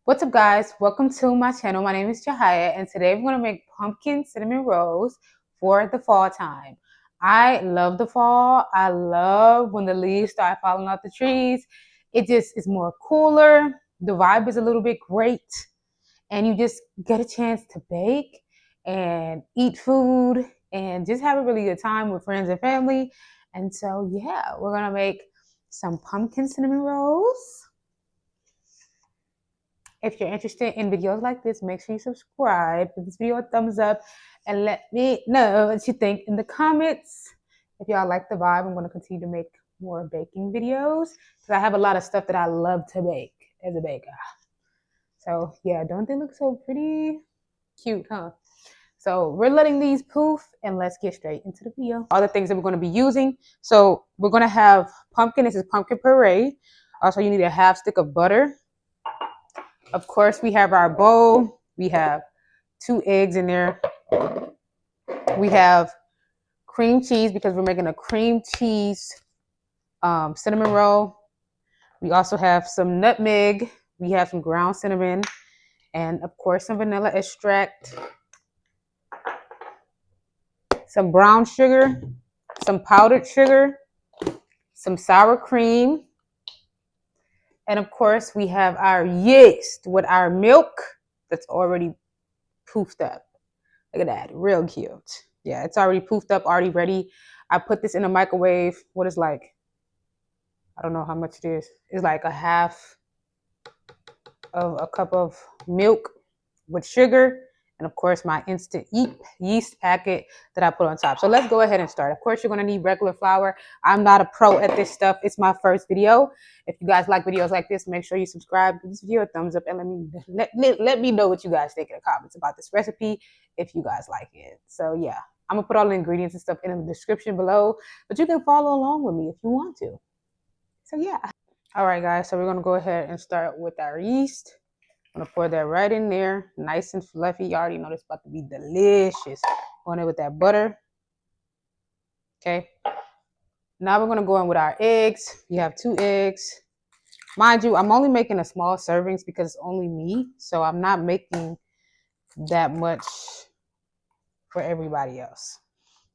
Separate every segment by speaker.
Speaker 1: What's up, guys? Welcome to my channel. My name is Jaiah, and today we're going to make pumpkin cinnamon rolls for the fall time. I love the fall. I love when the leaves start falling off the trees. It just is more cooler. The vibe is a little bit great, and you just get a chance to bake and eat food and just have a really good time with friends and family. And so, yeah, we're going to make some pumpkin cinnamon rolls. If you're interested in videos like this, make sure you subscribe, give this video a thumbs up, and let me know what you think in the comments. If y'all like the vibe, I'm going to continue to make more baking videos because I have a lot of stuff that I love to bake as a baker. So yeah, don't they look so pretty? Cute, huh? So we're letting these poof, and let's get straight into the video. All the things that we're going to be using. So we're going to have pumpkin. This is pumpkin puree. Also, you need a half stick of butter. Of course, we have our bowl. We have 2 eggs in there. We have cream cheese because we're making a cream cheese cinnamon roll. We also have some nutmeg. We have some ground cinnamon. And of course, some vanilla extract. Some brown sugar. Some powdered sugar. Some sour cream. And of course, we have our yeast with our milk that's already poofed up. Look at that, real cute. Yeah, it's already poofed up, already ready. I put this in the microwave. What is like, I don't know how much it is. It's like a half of a cup of milk with sugar. And of course, my instant yeast packet that I put on top. So let's go ahead and start. Of course, you're going to need regular flour. I'm not a pro at this stuff. It's my first video. If you guys like videos like this, make sure you subscribe, give this video a thumbs up, and let me know what you guys think in the comments about this recipe if you guys like it. So yeah, I'm going to put all the ingredients and stuff in the description below, but you can follow along with me if you want to. So yeah. All right, guys. So we're going to go ahead and start with our yeast. I'm gonna pour that right in there, nice and fluffy. You already know this is about to be delicious. Going in with that butter. Okay. Now we're gonna go in with our eggs. We have 2 eggs. Mind you, I'm only making a small servings because it's only me. So I'm not making that much for everybody else.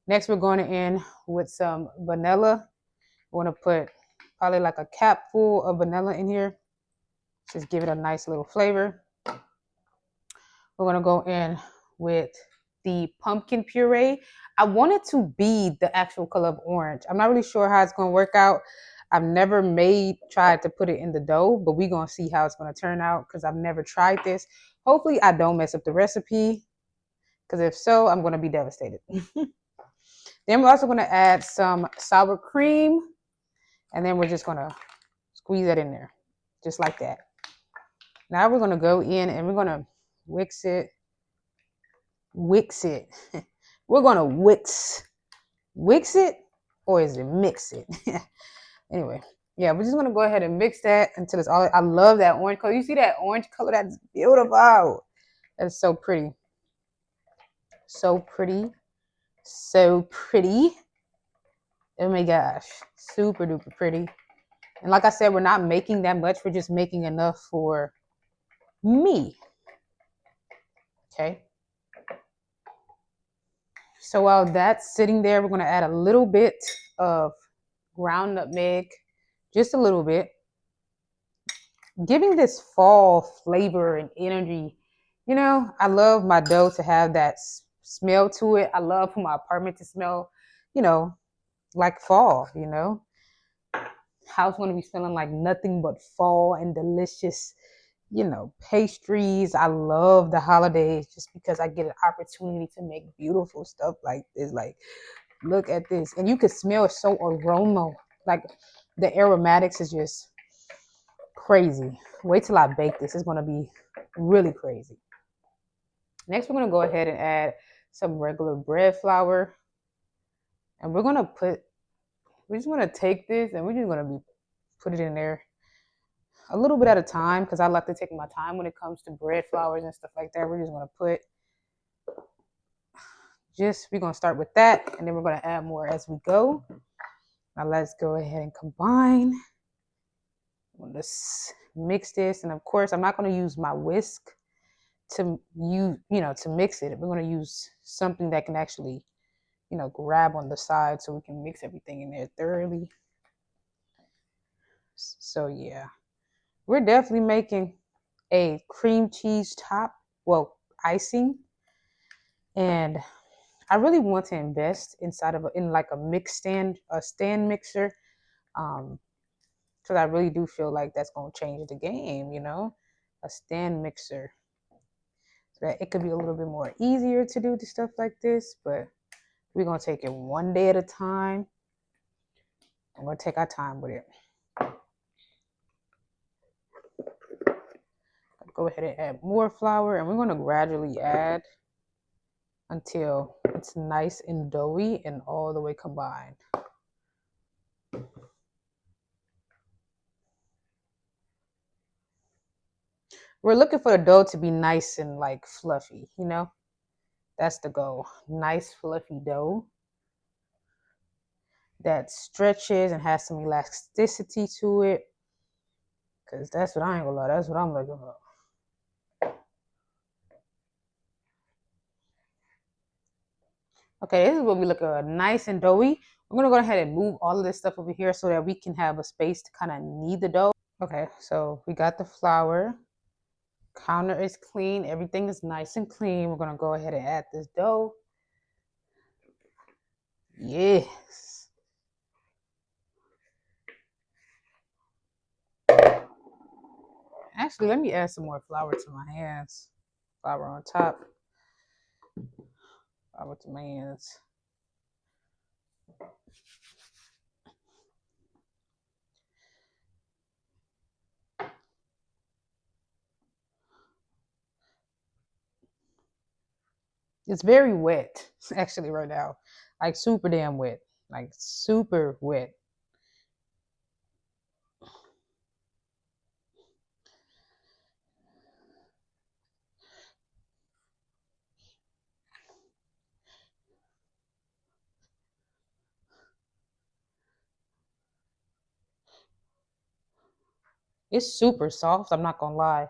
Speaker 1: Next, we're going in with some vanilla. We're gonna put probably like a cap full of vanilla in here. Just give it a nice little flavor. We're gonna go in with the pumpkin puree. I want it to be the actual color of orange. I'm not really sure how it's gonna work out. I've never tried to put it in the dough, but we're gonna see how it's gonna turn out because I've never tried this. Hopefully I don't mess up the recipe, because if so, I'm gonna be devastated. Then we're also gonna add some sour cream, and then we're just gonna squeeze that in there, just like that. Now we're gonna go in and we're gonna mix it. We're gonna wix it, or is it mix it? Anyway, yeah, we're just gonna go ahead and mix that until it's all. I love that orange color. You see that orange color? That's beautiful. That's so pretty. So pretty. So pretty. Oh my gosh, super duper pretty. And like I said, we're not making that much. We're just making enough for me. Okay. So while that's sitting there, we're going to add a little bit of ground nutmeg, just a little bit, giving this fall flavor and energy. You know, I love my dough to have that smell to it. I love for my apartment to smell, you know, like fall, you know. House going to be smelling like nothing but fall and delicious, you know, pastries. I love the holidays just because I get an opportunity to make beautiful stuff like this. Like, look at this. And you can smell it so aroma. Like, the aromatics is just crazy. Wait till I bake this. It's going to be really crazy. Next, we're going to go ahead and add some regular bread flour. And we're just going to take this and we're just going to put it in there a little bit at a time, because I like to take my time when it comes to bread flours and stuff like that. We're just going to put we're going to start with that, and then we're going to add more as we go. Now let's go ahead and combine. Let's mix this, and of course, I'm not going to use my whisk to to mix it. We're going to use something that can actually, grab on the side so we can mix everything in there thoroughly. So yeah, we're definitely making a cream cheese top, well, icing, and I really want to invest in like a mix stand, a stand mixer, because I really do feel like that's going to change the game, a stand mixer. So that it could be a little bit more easier to do the stuff like this, but we're going to take it one day at a time. I'm going to take our time with it. Go ahead and add more flour, and we're going to gradually add until it's nice and doughy and all the way combined. We're looking for the dough to be nice and like fluffy, That's the goal. Nice fluffy dough that stretches and has some elasticity to it. Cause that's what I ain't gonna lie, that's what I'm looking for. Okay, this is what we look at, nice and doughy. We're gonna go ahead and move all of this stuff over here so that we can have a space to kind of knead the dough. Okay, so we got the flour. Counter is clean. Everything is nice and clean. We're gonna go ahead and add this dough. Yes. Actually, let me add some more flour to my hands. Flour on top. Flour to my hands. It's very wet, actually, right now. Like super damn wet. Like super wet. It's super soft, I'm not gonna lie.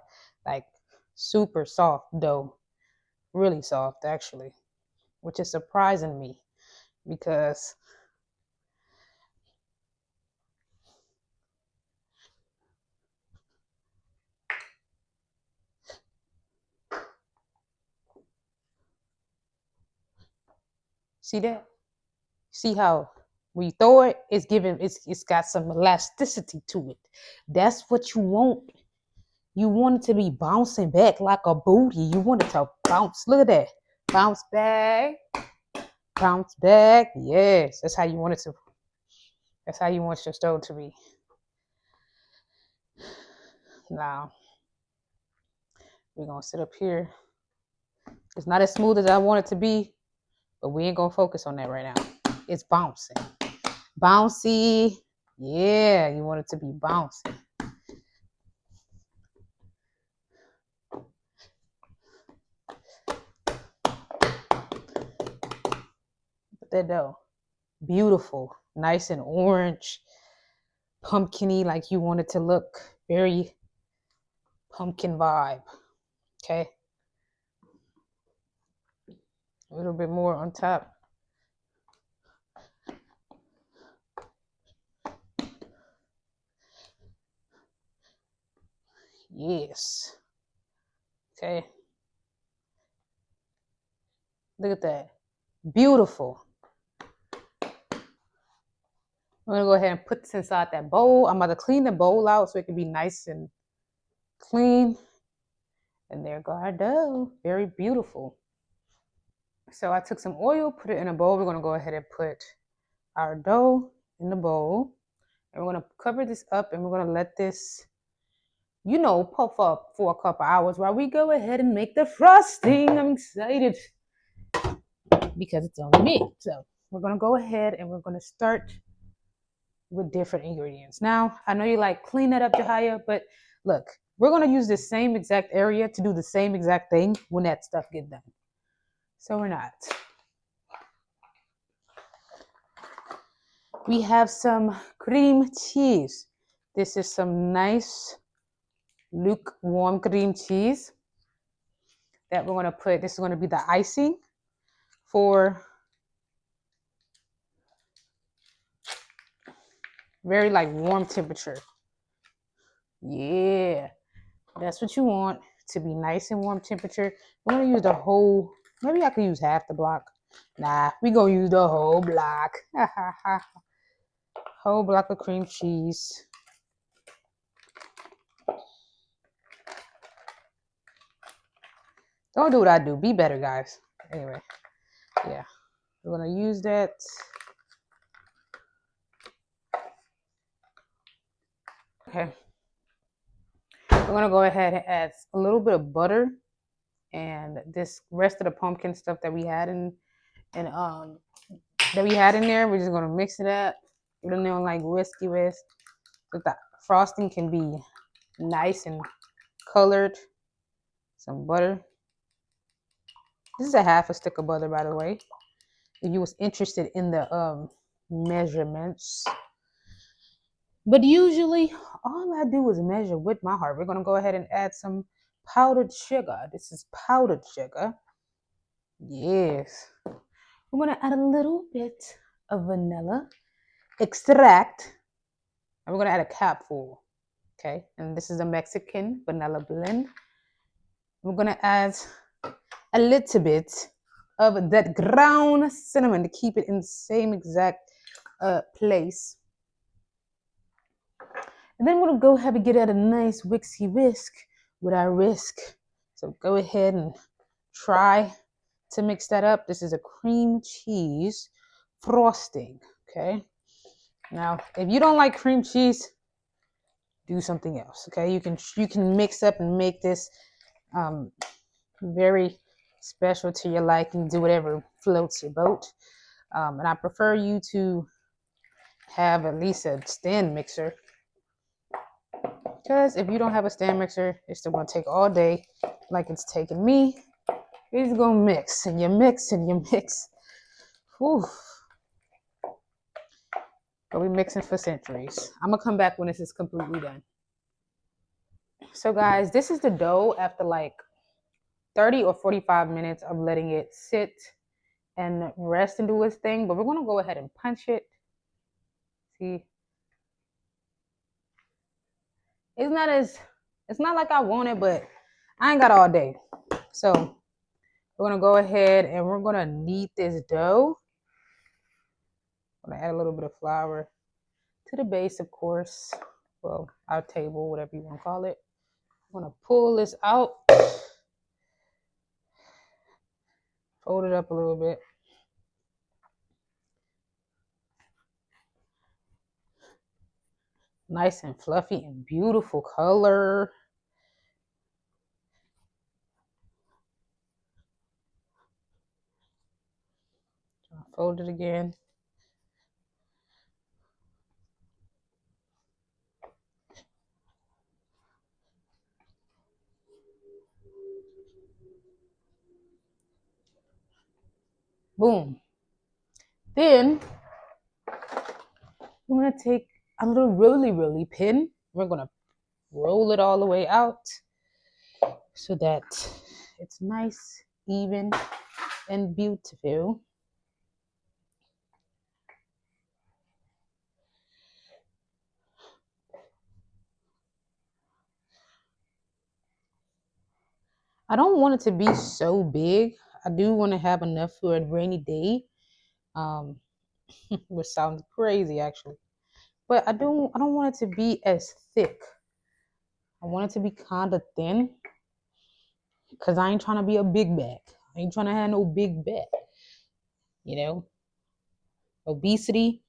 Speaker 1: Like super soft dough. Really soft, actually. Which is surprising me because see that? See how when you throw it, it's got some elasticity to it. That's what you want. You want it to be bouncing back like a booty. You want it to bounce. Look at that. Bounce back. Bounce back. Yes. That's how you want it to. That's how you want your stove to be. Now, we're gonna sit up here. It's not as smooth as I want it to be, but we ain't gonna focus on that right now. It's bouncing. Bouncy. Yeah, you want it to be bouncy. Look at that dough. Beautiful. Nice and orange. Pumpkin-y, like you want it to look. Very pumpkin vibe. Okay. A little bit more on top. Yes. Okay. Look at that. Beautiful. I'm going to go ahead and put this inside that bowl. I'm about to clean the bowl out so it can be nice and clean. And there go our dough. Very beautiful. So I took some oil, put it in a bowl. We're going to go ahead and put our dough in the bowl. And we're going to cover this up and we're going to let this, puff up for a couple hours while we go ahead and make the frosting. I'm excited because it's on me. So we're going to go ahead and we're going to start with different ingredients. Now, I know you like clean that up, Jaiah, but look, we're going to use this same exact area to do the same exact thing when that stuff gets done. So we're not. We have some cream cheese. This is some nice lukewarm cream cheese that we're going to put. This is going to be the icing for very like warm temperature. Yeah, that's what you want, to be nice and warm temperature. We're going to use the whole, maybe I could use half the block. Nah, we're going to use the whole block. Whole block of cream cheese. Don't do what I do. Be better, guys. Anyway, yeah. We're going to use that. Okay. We're going to go ahead and add a little bit of butter and this rest of the pumpkin stuff that we had in there. We're just going to mix it up. We don't know, like whiskey whisk. So the frosting can be nice and colored. Some butter. This is a half a stick of butter, by the way. If you was interested in the measurements. But usually, all I do is measure with my heart. We're going to go ahead and add some powdered sugar. This is powdered sugar. Yes. We're going to add a little bit of vanilla extract. And we're going to add a capful. Okay. And this is a Mexican vanilla blend. We're going to add a little bit of that ground cinnamon to keep it in the same exact place. And then we're going to go ahead and get at a nice whiskey whisk with our whisk. So go ahead and try to mix that up. This is a cream cheese frosting. Okay. Now, if you don't like cream cheese, do something else. Okay. You can mix up and make this very special to your liking. Do whatever floats your boat. And I prefer you to have at least a stand mixer. Because if you don't have a stand mixer, it's still going to take all day like it's taking me. You're just going to mix and you mix and you mix. Whew. But we're mixing for centuries. I'm going to come back when this is completely done. So guys, this is the dough after like 30 or 45 minutes of letting it sit and rest and do its thing. But we're going to go ahead and punch it. See? It's not like I want it, but I ain't got all day. So we're going to go ahead and we're going to knead this dough. I'm going to add a little bit of flour to the base, of course. Well, our table, whatever you want to call it. I'm going to pull this out. Fold it up a little bit. Nice and fluffy and beautiful color. Fold it again. Boom. Then I'm going to take a little roly pin. We're going to roll it all the way out so that it's nice, even, and beautiful. I don't want it to be so big. I do want to have enough for a rainy day. Which sounds crazy actually. But I don't want it to be as thick. I want it to be kind of thin. Cause I ain't trying to be a big back. I ain't trying to have no big back. You know? Obesity,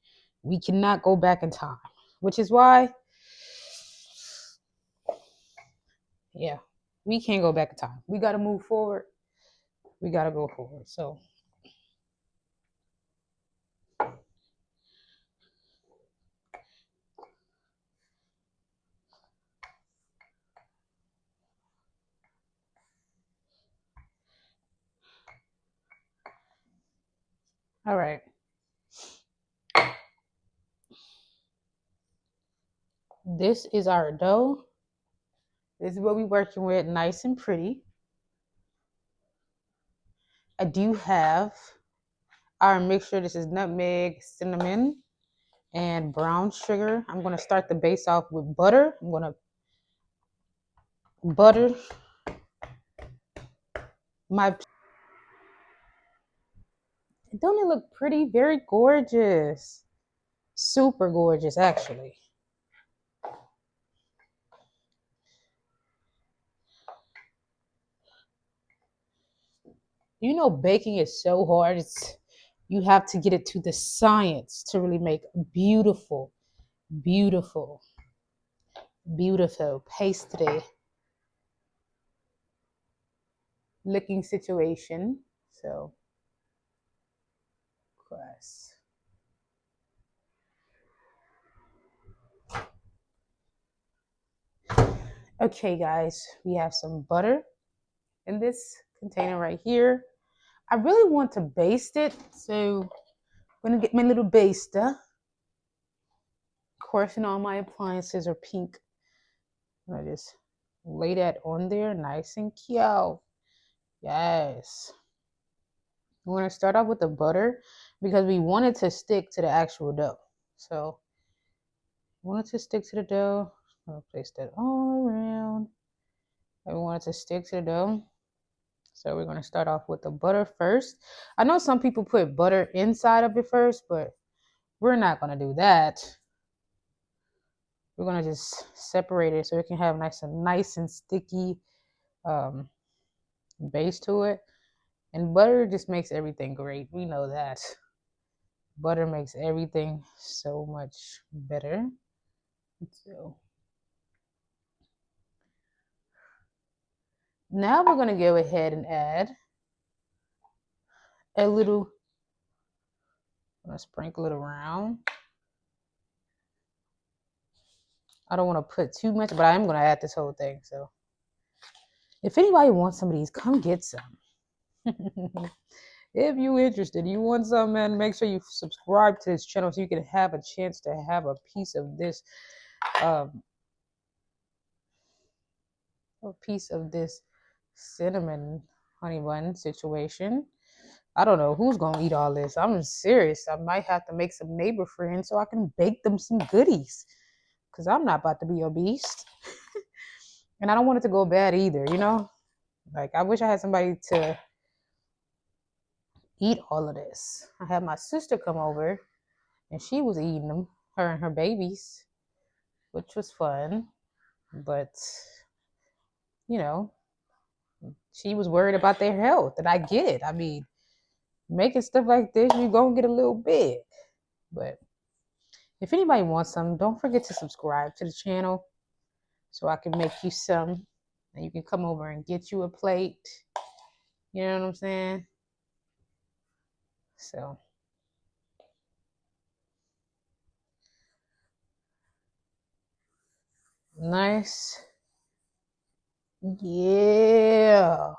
Speaker 1: we cannot go back in time. Which is why, yeah, we can't go back in time. We gotta move forward. We gotta go forward. So all right. this is our dough. This is what we're working with, nice and pretty. I do have our mixture. This is nutmeg, cinnamon, and brown sugar. I'm going to start the base off with butter. I'm going to butter my... Don't it look pretty? Very gorgeous. Super gorgeous, actually. You know, baking is so hard. You have to get it to the science to really make beautiful, beautiful, beautiful pastry looking situation. So, crust. Okay, guys, we have some butter in this container right here. I really want to baste it, so I'm gonna get my little baster. Of course, and all my appliances are pink. I just lay that on there, nice and cute. Yes. We're gonna start off with the butter because we want it to stick to the actual dough. So, want it to stick to the dough. I'm gonna place that all around. And we want it to stick to the dough. So we're gonna start off with the butter first. I know some people put butter inside of it first, but we're not gonna do that. We're gonna just separate it so it can have nice and sticky base to it. And butter just makes everything great. We know that. Butter makes everything so much better. So now we're gonna go ahead and add a little, I'm gonna sprinkle it around. I don't want to put too much, but I am gonna add this whole thing. So if anybody wants some of these, come get some. If you're interested, you want some, man, make sure you subscribe to this channel so you can have a chance to have a piece of this cinnamon honey bun situation. I don't know who's gonna eat all this. I'm serious. I might have to make some neighbor friends so I can bake them some goodies, because I'm not about to be obese. And I don't want it to go bad either, you know? Like, I wish I had somebody to eat all of this. I had my sister come over and she was eating them, her and her babies, which was fun. But, you know, she was worried about their health, and I get it. I mean, making stuff like this, you're going to get a little big. But if anybody wants some, don't forget to subscribe to the channel so I can make you some. And you can come over and get you a plate. You know what I'm saying? So nice. Yeah.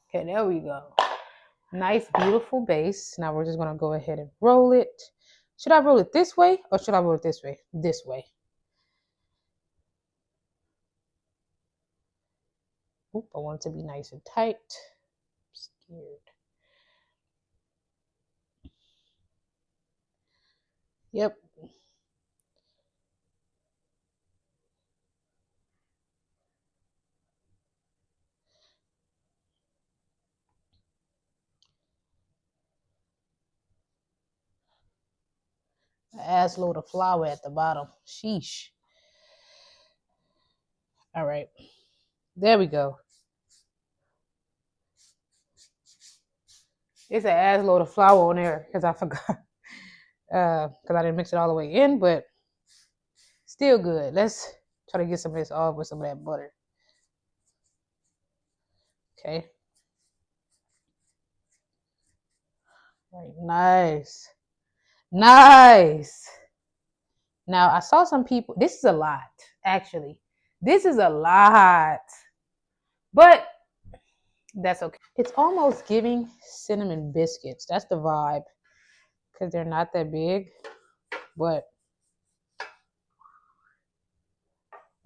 Speaker 1: Okay, there we go. Nice, beautiful base. Now we're just going to go ahead and roll it. Should I roll it this way or should I roll it this way? This way. Oop, I want it to be nice and tight. I'm scared. Yep. An ass load of flour at the bottom. Sheesh. All right. There we go. It's an ass load of flour on there because I forgot. Because I didn't mix it all the way in, but still good. Let's try to get some of this off with some of that butter. Okay. All right. Nice. Nice. Now, I saw some people. This is a lot, actually. This is a lot. But that's okay. It's almost giving cinnamon biscuits. That's the vibe. Because they're not that big. But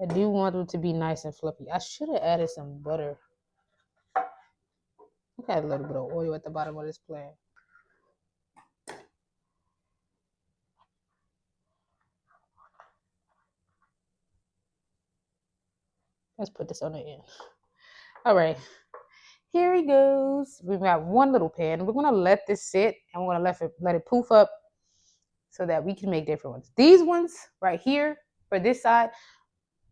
Speaker 1: I do want them to be nice and fluffy. I should have added some butter. I got a little bit of oil at the bottom of this pan. Let's put this on the end. All right. Here he goes. We've got one little pan. We're gonna let this sit and we're gonna let it poof up so that we can make different ones. These ones right here for this side,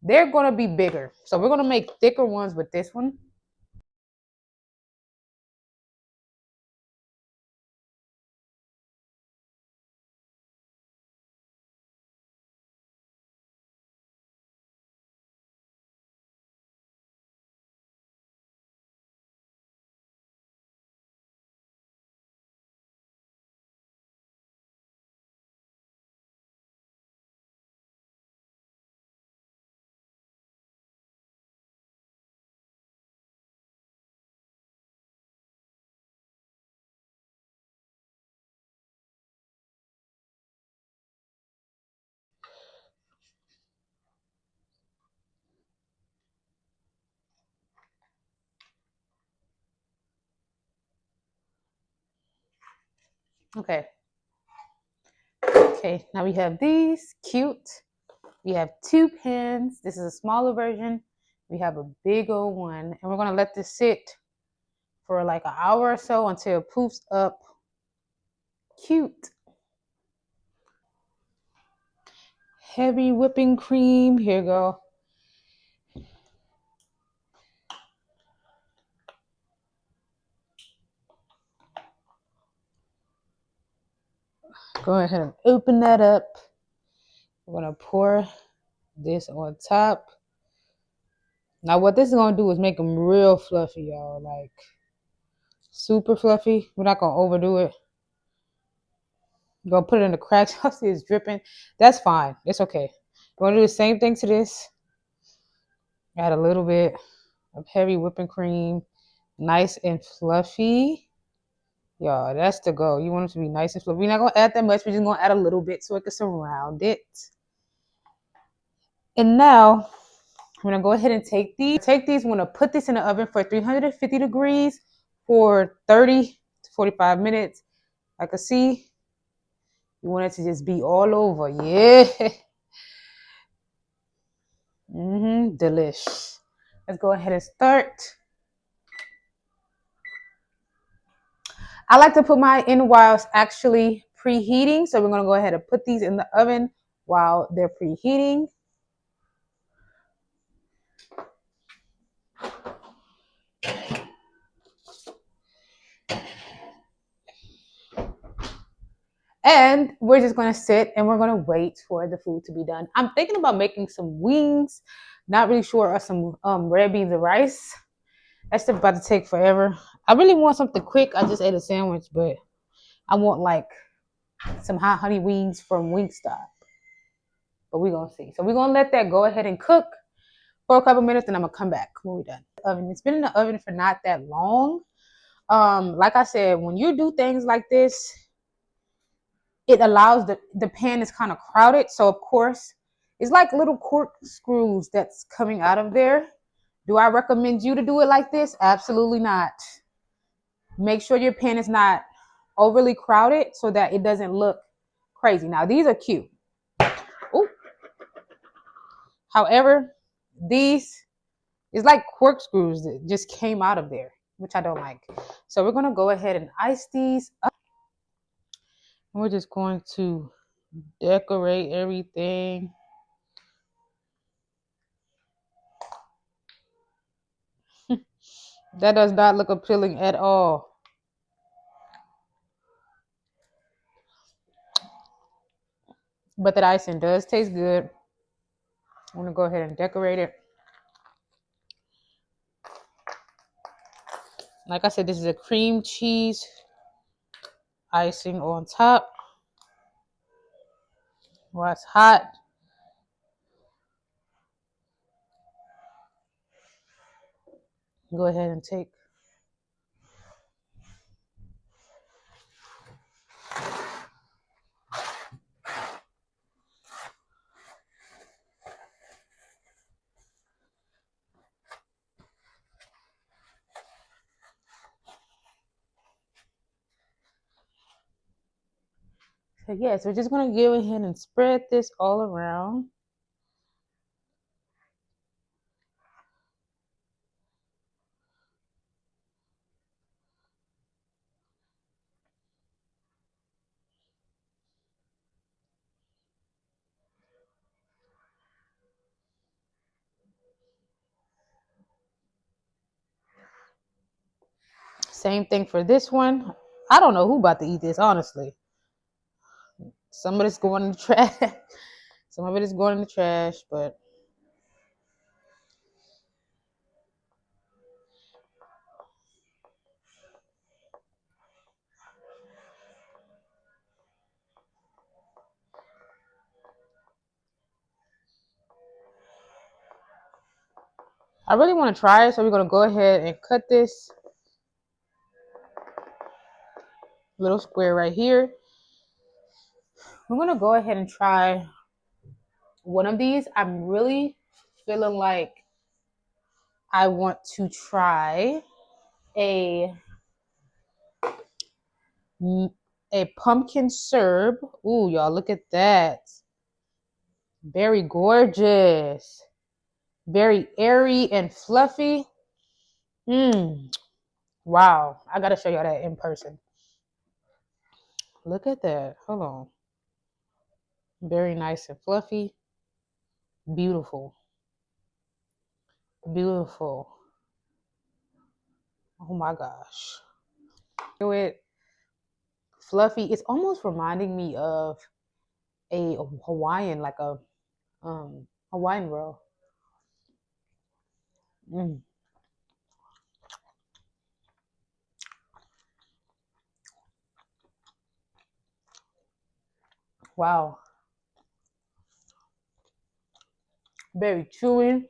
Speaker 1: they're gonna be bigger. So we're gonna make thicker ones with this one. Okay. Okay, now we have these cute. We have two pans. This is a smaller version. We have a big old one. And we're gonna let this sit for like an hour or so until it poofs up cute. Heavy whipping cream. Here you go. Go ahead and open that up. We're gonna pour this on top. Now what this is gonna do is make them real fluffy, y'all. Like super fluffy. We're not gonna overdo it. We're gonna put it in the cracks. Y'all see it's dripping. That's fine. It's okay. We're gonna do the same thing to this. Add a little bit of heavy whipping cream. Nice and fluffy. Y'all, that's the goal. You want it to be nice and fluffy. We're not gonna add that much. We're just gonna add a little bit so it can surround it. And now I'm gonna go ahead and take these. I'm gonna put this in the oven for 350 degrees for 30 to 45 minutes. I can see you want it to just be all over. Yeah. Delish. Let's go ahead and start. I like to put mine in while it's actually preheating. So we're gonna go ahead and put these in the oven while they're preheating. And we're just gonna sit and we're gonna wait for the food to be done. I'm thinking about making some wings. Not really sure, or some red beans and rice. That's about to take forever. I really want something quick. I just ate a sandwich, but I want like some hot honey wings from Wingstop. But we're gonna see. So we're gonna let that go ahead and cook for a couple minutes, and I'm gonna come back when we're done. Oven. It's been in the oven for not that long. Like I said, when you do things like this, it allows the pan is kind of crowded. So of course, it's like little corkscrews that's coming out of there. Do I recommend you to do it like this? Absolutely not. Make sure your pan is not overly crowded so that it doesn't look crazy. Now these are cute. Ooh. However, these is like corkscrews that just came out of there, which I don't like. So we're gonna go ahead and ice these up. We're just going to decorate everything. That does not look appealing at all. But that icing does taste good. I'm gonna go ahead and decorate it. Like I said, this is a cream cheese icing on top. While it's hot, go ahead and take So yeah, so we're just gonna go ahead and spread this all around. Same thing for this one. I don't know who about to eat this, honestly. Some of it's going in the trash. Some of it is going in the trash, but I really want to try it, so we're gonna go ahead and cut this little square right here. We're gonna go ahead and try one of these. I'm really feeling like I want to try a a pumpkin syrup. Ooh, y'all, look at that. Very gorgeous. Very airy and fluffy. Mmm. Wow. I gotta show y'all that in person. Look at that. Hold on. Very nice and fluffy. Beautiful. Beautiful. Oh my gosh. It fluffy. It's almost reminding me of a Hawaiian, like a Hawaiian roll. Mm. Wow. Very chewy,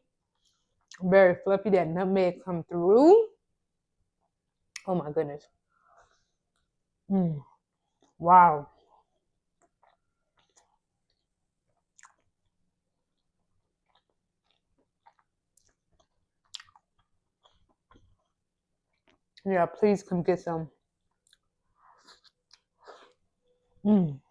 Speaker 1: very fluffy. That nutmeg come through. Oh my goodness. Mm. Wow. Yeah, please come get some. Mm.